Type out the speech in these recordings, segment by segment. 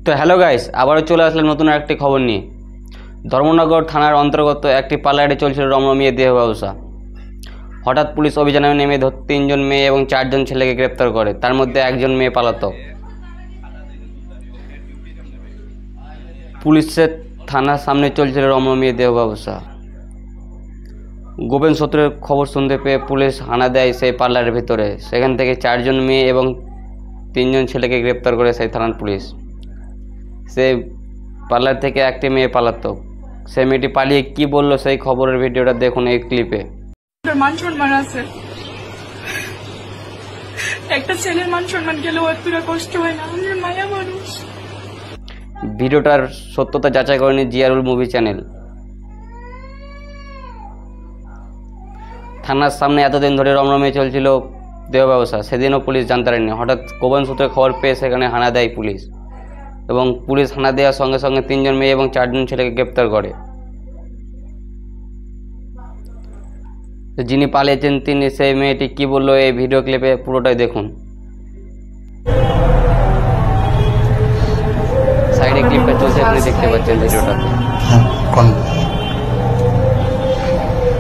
তো hello guys, আবারও চলে আসলাম নতুন একটি খবর নিয়ে। ধর্মনগর থানার অন্তর্গত একটি পার্লারে চলছিল রমরমিয়ে দেহ ব্যবসা। হঠাৎ পুলিশ অভিযানে নেমে 3 জন মেয়ে এবং 4 জন ছেলেকে গ্রেপ্তার করে, তার মধ্যে একজন মেয়ে পলাতক। পুলিশের থানার সামনে চলছিল রমরমিয়ে দেহ ব্যবসা। গোপন সূত্রের খবর শুনতে পেয়ে পুলিশ হানা দেয় সেই পার্লারের ভিতরে। সেখান থেকে 4 জন মেয়ে এবং 3 জন ছেলেকে গ্রেপ্তার করে সেই থানার পুলিশ। সেই পার্লার থেকে একটি মেয়ে পলাতক। সেই মেয়েটি পালিয়ে কি বললো সেই খবরের ভিডিওটা দেখুন এই ক্লিপে। মান সম্মান আছে, একটা ছেলের মান সম্মান গেলে এতটা কষ্ট হয় না। আমি মায়া মানুষ। ভিডিওটার সত্যতা যাচাই করেনি জিয়ারুল মুভি চ্যানেল। থানার সামনে এতদিন ধরে রমরমিয়ে চলছিল দেহ ব্যবসা, সেদিনও পুলিশ জানতে পারেনি। হঠাৎ গোপন সূত্রে খবর পেয়ে সেখানে হানা দেয় পুলিশ, এবং পুলিশ হানা দেওয়ার সঙ্গে সঙ্গে 3 জন মেয়ে এবং 4 জন ছেলেকে গ্রেপ্তার করে। যিনি পালিয়েছেন তিনি সেই মেয়েটি কি বললো এই ভিডিও ক্লিপে পুরোটাই দেখুন। সাইডে ক্লিপটা চলছে, আপনি দেখতে পাচ্ছেন ভিডিওটাতে।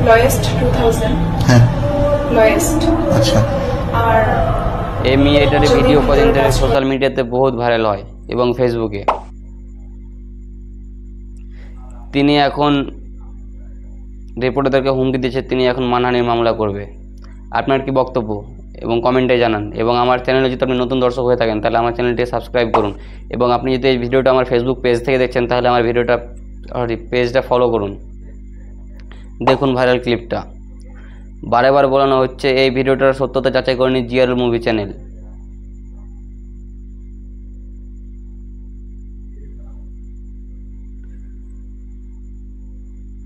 Lowest 2000 lowest. আচ্ছা, আর এই মেয়েটার ভিডিও কদিন ধরে সোশ্যাল মিডিয়াতে বহুত ভাইরাল হয় এবং ফেসবুকে। তিনি এখন রিপোর্টারদেরকে হুমকি দিচ্ছে তিনি এখন মানহানির মামলা করবে। আপনার কি বক্তব্য এবং কমেন্টে জানান। এবং আমার চ্যানেলে যদি আপনি নতুন দর্শক হয়ে থাকেন তাহলে আমার চ্যানেলটি সাবস্ক্রাইব করুন। এবং আপনি যদি এই ভিডিওটা আমার ফেসবুক পেজ থেকে দেখছেন তাহলে আমার পেজটা ফলো করুন। দেখুন ভাইরাল ক্লিপটা। বারে বলানো হচ্ছে এই ভিডিওটার সত্যতা যাচাই করেনি জিয়ারুল মুভি চ্যানেল।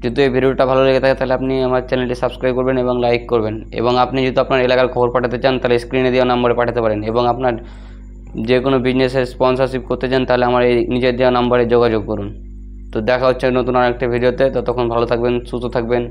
যদি এই ভিডিওটা ভালো লেগে থাকে তাহলে আপনি আমার চ্যানেলটি সাবস্ক্রাইব করবেন এবং লাইক করবেন। এবং আপনি যদি আপনার এলাকার খবর পাঠাতে চান তাহলে স্ক্রিনে দেওয়া নম্বরে পাঠাতে পারেন। এবং আপনার যে কোনো বিজনেসের স্পন্সরশিপ করতে চান তাহলে আমার এই নিজের দেওয়া নম্বরে যোগাযোগ করুন। তো দেখা হচ্ছে নতুন আরেকটা ভিডিওতে। ততক্ষণ ভালো থাকবেন, সুস্থ থাকবেন।